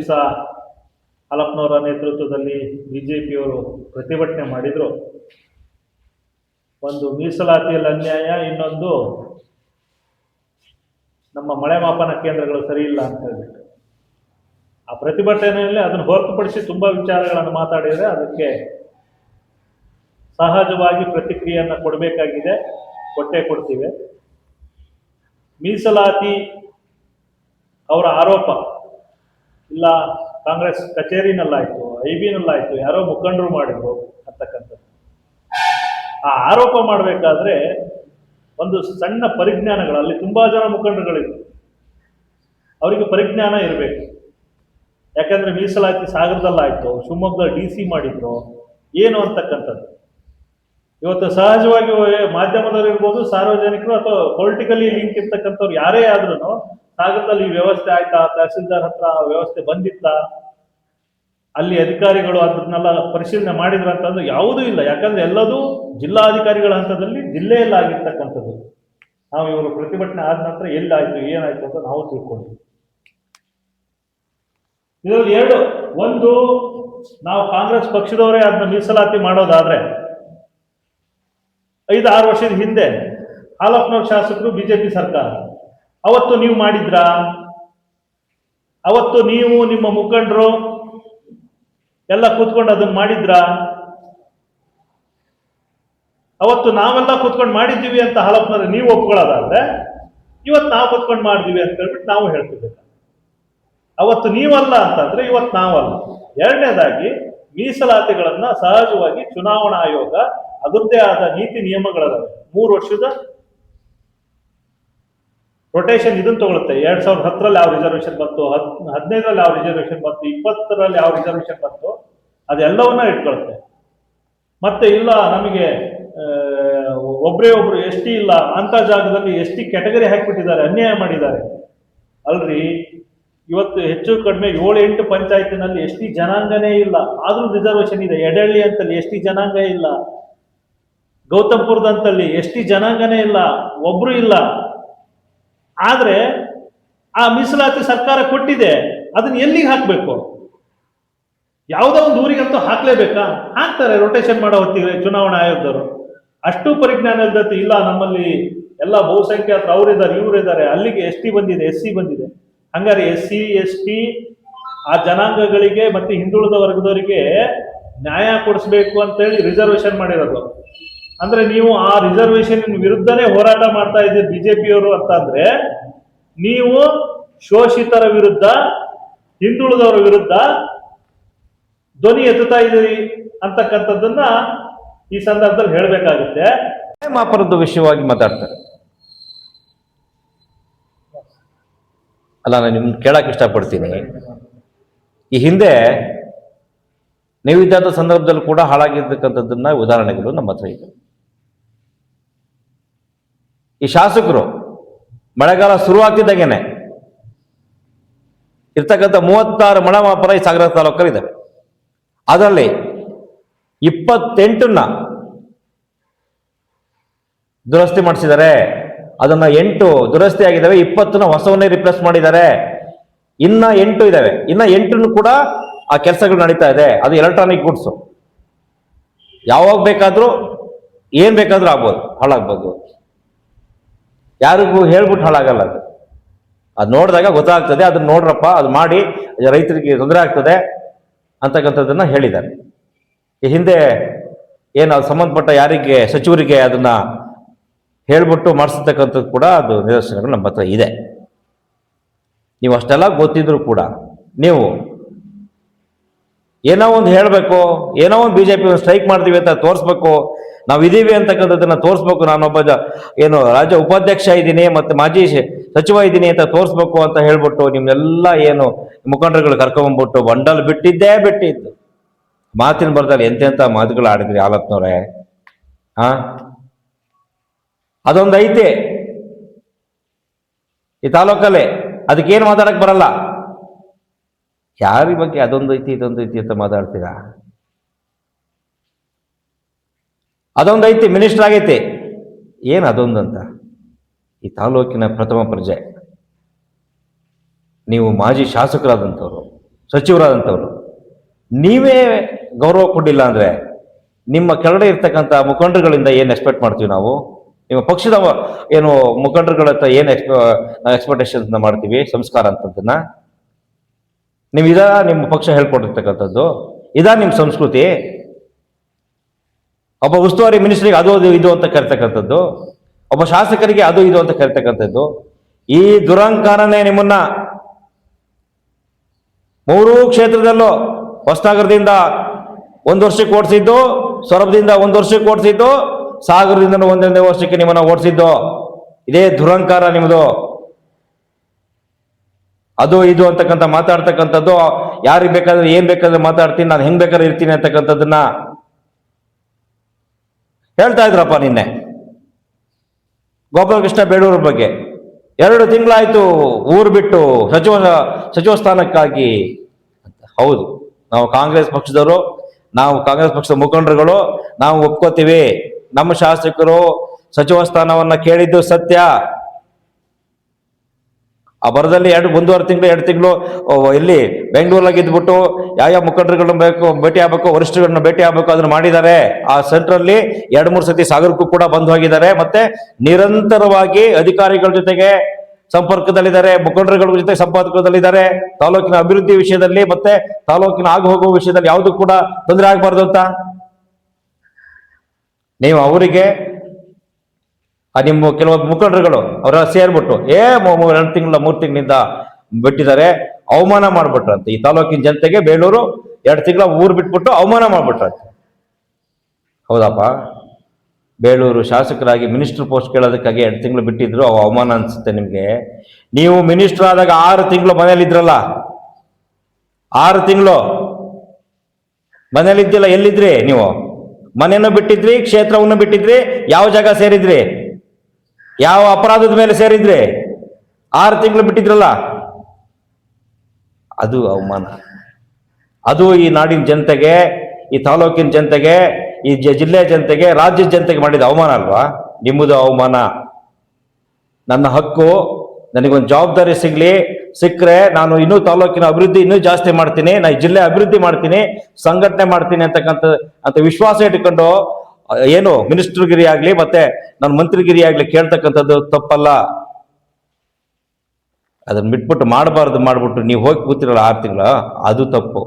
ದಿವಸ ಹಾಲಪ್ಪನವರ ನೇತೃತ್ವದಲ್ಲಿ ಬಿಜೆಪಿಯವರು ಪ್ರತಿಭಟನೆ ಮಾಡಿದರು. ಒಂದು ಮೀಸಲಾತಿಯಲ್ಲಿ ಅನ್ಯಾಯ, ಇನ್ನೊಂದು ನಮ್ಮ ಮಳೆ ಮಾಪನ ಕೇಂದ್ರಗಳು ಸರಿ ಇಲ್ಲ ಅಂತ ಹೇಳ್ಬಿಟ್ಟು ಆ ಪ್ರತಿಭಟನೆಯಲ್ಲಿ ಅದನ್ನು ಹೊರತುಪಡಿಸಿ ತುಂಬ ವಿಚಾರಗಳನ್ನು ಮಾತಾಡಿದರೆ ಅದಕ್ಕೆ ಸಹಜವಾಗಿ ಪ್ರತಿಕ್ರಿಯೆಯನ್ನು ಕೊಡಬೇಕಾಗಿದೆ, ಕೊಟ್ಟೇ ಕೊಡ್ತೀವಿ. ಮೀಸಲಾತಿ ಅವರ ಆರೋಪ ಇಲ್ಲ ಕಾಂಗ್ರೆಸ್ ಕಚೇರಿನಲ್ಲಾಯಿತು, IB-ನಲ್ಲಾಯಿತು, ಯಾರೋ ಮುಖಂಡರು ಮಾಡಿದ್ರು ಅಂತಕ್ಕಂಥದ್ದು. ಆ ಆರೋಪ ಮಾಡಬೇಕಾದ್ರೆ ಒಂದು ಸಣ್ಣ ಪರಿಜ್ಞಾನಗಳು, ಅಲ್ಲಿ ತುಂಬಾ ಜನ ಮುಖಂಡರುಗಳಿದ್ರು, ಅವರಿಗೆ ಪರಿಜ್ಞಾನ ಇರಬೇಕು. ಯಾಕಂದ್ರೆ ಮೀಸಲಾತಿ ಸಾಗರದಲ್ಲಾಯ್ತು, ಶಿವಮೊಗ್ಗದಲ್ಲಿ DC ಮಾಡಿದ್ರು ಏನು ಅಂತಕ್ಕಂಥದ್ದು. ಇವತ್ತು ಸಹಜವಾಗಿ ಮಾಧ್ಯಮದವರು ಇರ್ಬೋದು, ಸಾರ್ವಜನಿಕರು ಅಥವಾ ಪೊಲಿಟಿಕಲಿ ಲಿಂಕ್ ಇರ್ತಕ್ಕಂಥವ್ರು ಯಾರೇ ಆದ್ರೂ ಸಾಗರದಲ್ಲಿ ಈ ವ್ಯವಸ್ಥೆ ಆಯ್ತಾ, ತಹಸೀಲ್ದಾರ್ ಹತ್ರ ವ್ಯವಸ್ಥೆ ಬಂದಿತ್ತಾ, ಅಲ್ಲಿ ಅಧಿಕಾರಿಗಳು ಅದನ್ನೆಲ್ಲ ಪರಿಶೀಲನೆ ಮಾಡಿದ್ರ ಅಂತಂದ್ರೆ ಯಾವುದೂ ಇಲ್ಲ. ಯಾಕಂದ್ರೆ ಎಲ್ಲದೂ ಜಿಲ್ಲಾಧಿಕಾರಿಗಳ ಹಂತದಲ್ಲಿ ಜಿಲ್ಲೆಯಲ್ಲಿ ಆಗಿರ್ತಕ್ಕಂಥದ್ದು. ನಾವು ಇವರು ಪ್ರತಿಭಟನೆ ಆದ ನಂತರ ಎಲ್ಲಾಯ್ತು ಏನಾಯ್ತು ಅಂತ ನಾವು ತಿಳ್ಕೊಂಡ್ವಿ. ಇದರಲ್ಲಿ ಎರಡು, ಒಂದು ನಾವು ಕಾಂಗ್ರೆಸ್ ಪಕ್ಷದವರೇ ಅದನ್ನ ಮೀಸಲಾತಿ ಮಾಡೋದಾದ್ರೆ 5-6 ವರ್ಷದ ಹಿಂದೆ ಹಾಲಪ್ಪನವ್ರ ಶಾಸಕರು, ಬಿಜೆಪಿ ಸರ್ಕಾರ, ಅವತ್ತು ನೀವು ಮಾಡಿದ್ರಾ? ಅವತ್ತು ನೀವು ನಿಮ್ಮ ಮುಖಂಡರು ಎಲ್ಲ ಕೂತ್ಕೊಂಡು ಅದನ್ನ ಮಾಡಿದ್ರಾ? ಅವತ್ತು ನಾವೆಲ್ಲ ಕೂತ್ಕೊಂಡು ಮಾಡಿದ್ದೀವಿ ಅಂತ ಹಾಲಪ್ಪನವ್ರೆ ನೀವು ಒಪ್ಕೊಳ್ಳೋದಾದ್ರೆ ಇವತ್ತು ನಾವು ಕೂತ್ಕೊಂಡು ಮಾಡಿದೀವಿ ಅಂತ ಹೇಳ್ಬಿಟ್ಟು ನಾವು ಹೇಳ್ತಿದ್ದೇವೆ. ಅವತ್ತು ನೀವಲ್ಲ ಅಂತಂದ್ರೆ ಇವತ್ತು ನಾವಲ್ಲ. ಎರಡನೇದಾಗಿ ಮೀಸಲಾತಿಗಳನ್ನ ಸಹಜವಾಗಿ ಚುನಾವಣಾ ಆಯೋಗ ಅದರದ್ದೇ ಆದ ನೀತಿ ನಿಯಮಗಳಿದಾವೆ. 3 ವರ್ಷದ ರೊಟೇಷನ್ ಇದನ್ನು ತಗೊಳುತ್ತೆ. 2010ರಲ್ಲಿ ಯಾವ ರಿಸರ್ವೇಶನ್ ಬಂತು, 15ರಲ್ಲಿ ಯಾವ ರಿಸರ್ವೇಶನ್ ಬಂತು, 20ರಲ್ಲಿ ಯಾವ ರಿಸರ್ವೇಶನ್ ಬಂತು, ಅದೆಲ್ಲವನ್ನ ಇಟ್ಕೊಳುತ್ತೆ. ಮತ್ತೆ ಇಲ್ಲ ನಮಗೆ ಒಬ್ರು ST ಇಲ್ಲ ಅಂತ ಜಾಗದಲ್ಲಿ ST ಕ್ಯಾಟಗರಿ ಹಾಕಿಬಿಟ್ಟಿದ್ದಾರೆ, ಅನ್ಯಾಯ ಮಾಡಿದ್ದಾರೆ. ಅಲ್ರಿ, ಇವತ್ತು ಹೆಚ್ಚು ಕಡಿಮೆ 7-8 ಪಂಚಾಯತಿನಲ್ಲಿ ST ಜನಾಂಗನೇ ಇಲ್ಲ, ಆದ್ರೂ ರಿಸರ್ವೇಶನ್ ಇದೆ. ಎಡಳ್ಳಿ ಅಂತಲ್ಲಿ ST ಜನಾಂಗ ಇಲ್ಲ, ಗೌತಮ್ಪುರದಂತಲ್ಲಿ ST ಜನಾಂಗನೇ ಇಲ್ಲ, ಒಬ್ರು ಇಲ್ಲ. ಆದ್ರೆ ಆ ಮೀಸಲಾತಿ ಸರ್ಕಾರ ಕೊಟ್ಟಿದೆ, ಅದನ್ನ ಎಲ್ಲಿಗೆ ಹಾಕ್ಬೇಕು? ಯಾವುದೋ ಒಂದು ಊರಿಗಂತೂ ಹಾಕ್ಲೇಬೇಕಾ? ಹಾಕ್ತಾರೆ ರೊಟೇಷನ್ ಮಾಡೋ ಹೊತ್ತಿಗೆ ಚುನಾವಣಾ ಆಯೋಗದವರು. ಅಷ್ಟು ಪರಿಜ್ಞಾನ ಇಲ್ದತಿ. ಇಲ್ಲ ನಮ್ಮಲ್ಲಿ ಎಲ್ಲ ಬಹುಸಂಖ್ಯಾತರು ಅವರಿದ್ದಾರೆ, ಇವರಿದ್ದಾರೆ, ಅಲ್ಲಿಗೆ ST ಬಂದಿದೆ, SC ಬಂದಿದೆ. ಹಂಗಾರೆ SC ST ಆ ಜನಾಂಗಗಳಿಗೆ ಮತ್ತೆ ಹಿಂದುಳಿದ ವರ್ಗದವರಿಗೆ ನ್ಯಾಯ ಕೊಡಿಸ್ಬೇಕು ಅಂತೇಳಿ ರಿಸರ್ವೇಶನ್ ಮಾಡಿರೋದು. ಅಂದ್ರೆ ನೀವು ಆ ರಿಸರ್ವೇಶನ್ ವಿರುದ್ಧನೇ ಹೋರಾಟ ಮಾಡ್ತಾ ಇದ್ದೀರಿ ಬಿಜೆಪಿಯವರು ಅಂತಂದ್ರೆ, ನೀವು ಶೋಷಿತರ ವಿರುದ್ಧ, ಹಿಂದುಳಿದವರ ವಿರುದ್ಧ ಧ್ವನಿ ಎತ್ತುತ್ತಾ ಇದ್ದೀರಿ ಅಂತಕ್ಕಂಥದ್ದನ್ನ ಈ ಸಂದರ್ಭದಲ್ಲಿ ಹೇಳಬೇಕಾಗುತ್ತೆ. ಮಾಪನದ ವಿಷಯವಾಗಿ ಮಾತಾಡ್ತಾರೆ. ಅಲ್ಲ, ನಾನು ನಿಮ್ಗೆ ಕೇಳಕ್ ಇಷ್ಟಪಡ್ತೀನಿ. ಈ ಹಿಂದೆ ನೀವಿದ್ದ ಸಂದರ್ಭದಲ್ಲಿ ಕೂಡ ಹಾಳಾಗಿರ್ತಕ್ಕಂಥದ್ದನ್ನ ಉದಾಹರಣೆಗಳು ನಮ್ಮ ಹತ್ರ ಇದೆ. ಈ ಶಾಸಕರು ಮಳೆಗಾಲ ಶುರುವಾಗ್ತಿದ್ದಾಗೇನೆ ಇರ್ತಕ್ಕಂಥ 36 ಮಳೆ ಮಾಪನ ಈ ಸಾಗರ ತಾಲೂಕಲ್ಲಿ ಇದ್ದಾವೆ. ಅದರಲ್ಲಿ 28ನ್ನ ದುರಸ್ತಿ ಮಾಡಿಸಿದ್ದಾರೆ. ಅದನ್ನ 8 ದುರಸ್ತಿ ಆಗಿದ್ದಾವೆ, 20ನ ಹೊಸವನ್ನೇ ರಿಪ್ಲೇಸ್ ಮಾಡಿದ್ದಾರೆ. ಇನ್ನ 8 ಇದಾವೆ. ಇನ್ನ 8 ಕೂಡ ಆ ಕೆಲಸಗಳು ನಡೀತಾ ಇದೆ. ಅದು ಎಲೆಕ್ಟ್ರಾನಿಕ್ ಗುಡ್ಸು, ಯಾವಾಗ ಬೇಕಾದ್ರೂ ಏನ್ ಬೇಕಾದ್ರೂ ಆಗ್ಬೋದು, ಹಾಳಾಗ್ಬೋದು. ಯಾರಿಗೂ ಹೇಳ್ಬಿಟ್ಟು ಹಾಳಾಗಲ್ಲ. ಅದು ನೋಡಿದಾಗ ಗೊತ್ತಾಗ್ತದೆ, ಅದನ್ನ ನೋಡ್ರಪ್ಪ, ಅದು ಮಾಡಿ ರೈತರಿಗೆ ತೊಂದರೆ ಆಗ್ತದೆ ಅಂತಕ್ಕಂಥದ್ದನ್ನ ಹೇಳಿದ್ದಾರೆ. ಈ ಹಿಂದೆ ಏನು ಅದು ಸಂಬಂಧಪಟ್ಟ ಯಾರಿಗೆ ಸಚಿವರಿಗೆ ಅದನ್ನ ಹೇಳ್ಬಿಟ್ಟು ಮಾಡಿಸ್ತಕ್ಕಂಥದ್ದು ಕೂಡ ಅದು ನಿದರ್ಶನಗಳು ನಮ್ಮ ಹತ್ರ ಇದೆ. ನೀವು ಅಷ್ಟೆಲ್ಲ ಗೊತ್ತಿದ್ರು ಕೂಡ ನೀವು ಏನೋ ಒಂದು ಹೇಳಬೇಕು, ಏನೋ ಒಂದು BJP ಸ್ಟ್ರೈಕ್ ಮಾಡ್ತೀವಿ ಅಂತ ತೋರಿಸ್ಬೇಕು, ನಾವು ಇದೀವಿ ಅಂತಕ್ಕಂಥದ್ದನ್ನ ತೋರಿಸ್ಬೇಕು. ನಾನೊಬ್ಬ ಏನು ರಾಜ್ಯ ಉಪಾಧ್ಯಕ್ಷ ಇದ್ದೀನಿ ಮತ್ತೆ ಮಾಜಿ ಸಚಿವ ಇದ್ದೀನಿ ಅಂತ ತೋರಿಸ್ಬೇಕು ಅಂತ ಹೇಳ್ಬಿಟ್ಟು ನಿಮ್ನೆಲ್ಲ ಏನು ಮುಖಂಡರುಗಳು ಕರ್ಕೊಂಡ್ಬಿಟ್ಟು ಬಂಡಲ್ ಬಿಟ್ಟಿದ್ದು. ಮಾತಿನ ಬರದಲ್ಲಿ ಎಂತೆಂಥ ಮಾತುಗಳು ಆಡಿದ್ರಿ ಹಾಲಪ್ಪನವ್ರೆ. ಅದೊಂದು ಐತೆ ಈ ತಾಲೂಕಲ್ಲಿ, ಅದಕ್ಕೇನು ಮಾತಾಡಕ್ ಬರಲ್ಲ. ಯಾರಿ ಬಗ್ಗೆ ಅದೊಂದು ಐತಿ ಇದೊಂದು ಐತಿ ಅಂತ ಮಾತಾಡ್ತೀರಾ? ಅದೊಂದು ಐತಿ, ಮಿನಿಸ್ಟರ್ ಆಗೈತಿ, ಏನು ಅದೊಂದು ಅಂತ? ಈ ತಾಲೂಕಿನ ಪ್ರಥಮ ಪ್ರಜೆ ನೀವು, ಮಾಜಿ ಶಾಸಕರಾದಂಥವ್ರು, ಸಚಿವರಾದಂಥವ್ರು. ನೀವೇ ಗೌರವ ಕೊಟ್ಟಿಲ್ಲ ಅಂದ್ರೆ ನಿಮ್ಮ ಕೆಳಗಡೆ ಇರ್ತಕ್ಕಂಥ ಮುಖಂಡರುಗಳಿಂದ ಏನು ಎಕ್ಸ್ಪೆಕ್ಟ್ ಮಾಡ್ತೀವಿ ನಾವು? ನಿಮ್ಮ ಪಕ್ಷದ ಏನು ಮುಖಂಡರುಗಳ ಹತ್ರ ಏನು ಎಕ್ಸ್ಪೆಕ್ಟೇಷನ್ಸ್ ಮಾಡ್ತೀವಿ? ಸಂಸ್ಕಾರ ಅಂತದನ್ನ ನೀವು ನಿಮ್ಮ ಪಕ್ಷ ಹೇಳ್ಕೊಟ್ಟಿರ್ತಕ್ಕಂಥದ್ದು ನಿಮ್ಮ ಸಂಸ್ಕೃತಿ? ಒಬ್ಬ ಉಸ್ತುವಾರಿ ಮಿನಿಸ್ಟ್ರಿಗೆ ಅದು ಇದು ಅಂತ ಕರಿತಕ್ಕಂಥದ್ದು, ಒಬ್ಬ ಶಾಸಕರಿಗೆ ಅದು ಇದು ಅಂತ ಕರಿತಕ್ಕಂಥದ್ದು. ಈ ದುರಂಕಾರನೇ ನಿಮ್ಮನ್ನ ಮೂರೂ ಕ್ಷೇತ್ರದಲ್ಲೂ ಹೊಸನಗರದಿಂದ 1 ವರ್ಷಕ್ಕೆ ಓಡಿಸಿದ್ದು, ಸೊರಬದಿಂದ 1 ವರ್ಷಕ್ಕೆ ಓಡಿಸಿದ್ದು, ಸಾಗರದಿಂದ 1 ವರ್ಷಕ್ಕೆ ನಿಮ್ಮನ್ನ ಓಡಿಸಿದ್ದು. ಇದೇ ದುರಂಕಾರ ನಿಮ್ಮದು. ಅದು ಇದು ಅಂತಕ್ಕಂಥ ಮಾತಾಡ್ತಕ್ಕಂಥದ್ದು, ಯಾರಿಗೆ ಬೇಕಾದ್ರೆ ಏನ್ ಬೇಕಾದ್ರೆ ಮಾತಾಡ್ತೀನಿ, ನಾನು ಹೆಂಗ್ ಬೇಕಾದ್ರೆ ಇರ್ತೀನಿ ಅಂತಕ್ಕಂಥದ್ದನ್ನ ಹೇಳ್ತಾ ಇದ್ರಪ್ಪ ನಿನ್ನೆ ಗೋಪಾಲಕೃಷ್ಣ ಬೇಳೂರ ಬಗ್ಗೆ. 2 ತಿಂಗಳಾಯ್ತು ಊರು ಬಿಟ್ಟು ಸಚಿವ ಸ್ಥಾನಕ್ಕಾಗಿ. ಹೌದು, ನಾವು ಕಾಂಗ್ರೆಸ್ ಪಕ್ಷದವರು, ನಾವು ಕಾಂಗ್ರೆಸ್ ಪಕ್ಷದ ಮುಖಂಡರುಗಳು, ನಾವು ಒಪ್ಕೋತೀವಿ. ನಮ್ಮ ಶಾಸಕರು ಸಚಿವ ಸ್ಥಾನವನ್ನ ಕೇಳಿದ್ದು ಸತ್ಯ. ಆ ಬರದಲ್ಲಿ 1.5 ತಿಂಗಳು 2 ತಿಂಗಳು ಇಲ್ಲಿ ಬೆಂಗಳೂರಲ್ಲಿ ಇದ್ಬಿಟ್ಟು ಯಾವ ಮುಖಂಡರುಗಳನ್ನ ಭೇಟಿ ಆಗ್ಬೇಕು, ವರಿಷ್ಠಗಳನ್ನ ಭೇಟಿ ಆಗ್ಬೇಕು ಅದನ್ನ ಮಾಡಿದ್ದಾರೆ. ಆ ಸೆಂಟ್ರಲ್ಲಿ 2-3 ಸತಿ ಸಾಗರಕ್ಕೂ ಕೂಡ ಬಂದು ಹೋಗಿದ್ದಾರೆ. ಮತ್ತೆ ನಿರಂತರವಾಗಿ ಅಧಿಕಾರಿಗಳ ಜೊತೆಗೆ ಸಂಪರ್ಕದಲ್ಲಿದ್ದಾರೆ, ಮುಖಂಡರುಗಳ ಜೊತೆ ಸಂಪರ್ಕದಲ್ಲಿದ್ದಾರೆ. ತಾಲೂಕಿನ ಅಭಿವೃದ್ಧಿ ವಿಷಯದಲ್ಲಿ ಮತ್ತೆ ತಾಲೂಕಿನ ಆಗು ಹೋಗುವ ವಿಷಯದಲ್ಲಿ ಯಾವುದು ಕೂಡ ತೊಂದರೆ ಆಗಬಾರ್ದು ಅಂತ ನೀವು ಅವರಿಗೆ ನಿಮ್ಮ ಕೆಲವೊಂದು ಮುಖಂಡರುಗಳು ಅವರೆಲ್ಲ ಸೇರ್ಬಿಟ್ಟು 2 ತಿಂಗಳ 3 ತಿಂಗಳಿಂದ ಬಿಟ್ಟಿದ್ದಾರೆ, ಅವಮಾನ ಮಾಡ್ಬಿಟ್ರಂತೆ ಈ ತಾಲೂಕಿನ ಜನತೆಗೆ. ಬೇಳೂರು 2 ತಿಂಗಳ ಊರು ಬಿಟ್ಬಿಟ್ಟು ಅವಮಾನ ಮಾಡ್ಬಿಟ್ರಂತೆ. ಹೌದಪ್ಪ, ಬೇಳೂರು ಶಾಸಕರಾಗಿ ಮಿನಿಸ್ಟರ್ ಪೋಸ್ಟ್ ಕೇಳೋದಕ್ಕಾಗಿ 2 ತಿಂಗಳು ಬಿಟ್ಟಿದ್ರು, ಅವಮಾನ ಅನ್ಸುತ್ತೆ ನಿಮ್ಗೆ? ನೀವು ಮಿನಿಸ್ಟರ್ ಆದಾಗ 6 ತಿಂಗಳು ಮನೇಲಿದ್ರಲ್ಲ, 6 ತಿಂಗಳು ಮನೇಲಿದ್ದಿಲ್ಲ. ಎಲ್ಲಿದ್ರಿ ನೀವು? ಮನೆಯನ್ನು ಬಿಟ್ಟಿದ್ರಿ, ಕ್ಷೇತ್ರವನ್ನು ಬಿಟ್ಟಿದ್ರಿ, ಯಾವ ಜಾಗ ಸೇರಿದ್ರಿ, ಯಾವ ಅಪರಾಧದ ಮೇಲೆ ಸೇರಿದ್ರಿ? 6 ತಿಂಗಳು ಬಿಟ್ಟಿದ್ರಲ್ಲ, ಅದು ಅವಮಾನ. ಅದು ಈ ನಾಡಿನ ಜನತೆಗೆ, ಈ ತಾಲೂಕಿನ ಜನತೆಗೆ, ಈ ಜಿಲ್ಲೆಯ ಜನತೆಗೆ, ರಾಜ್ಯದ ಜನತೆಗೆ ಮಾಡಿದ ಅವಮಾನ ಅಲ್ವಾ? ನಿಮ್ಮದು ಅವಮಾನ. ನನ್ನ ಹಕ್ಕು, ನನಗೊಂದು ಜವಾಬ್ದಾರಿ ಸಿಕ್ಕರೆ ನಾನು ಇನ್ನೂ ತಾಲೂಕಿನ ಅಭಿವೃದ್ಧಿ ಇನ್ನೂ ಜಾಸ್ತಿ ಮಾಡ್ತೀನಿ, ನಾನು ಜಿಲ್ಲೆ ಅಭಿವೃದ್ಧಿ ಮಾಡ್ತೀನಿ, ಸಂಘಟನೆ ಮಾಡ್ತೀನಿ ಅಂತ ವಿಶ್ವಾಸ ಇಟ್ಕೊಂಡು ಏನು ಮಿನಿಸ್ಟರ್ಗಿರಿ ಆಗ್ಲಿ ಮತ್ತೆ ನಾನು ಮಂತ್ರಿಗಿರಿ ಆಗ್ಲಿ ಕೇಳ್ತಕ್ಕಂಥದ್ದು ತಪ್ಪಲ್ಲ. ಅದನ್ನ ಬಿಟ್ಬಿಟ್ಟು ಮಾಡಬಾರ್ದು ಮಾಡ್ಬಿಟ್ಟು ನೀವು ಹೋಗಿ ಕೂತಿರಲ್ಲ 6 ತಿಂಗಳ, ಅದು ತಪ್ಪು.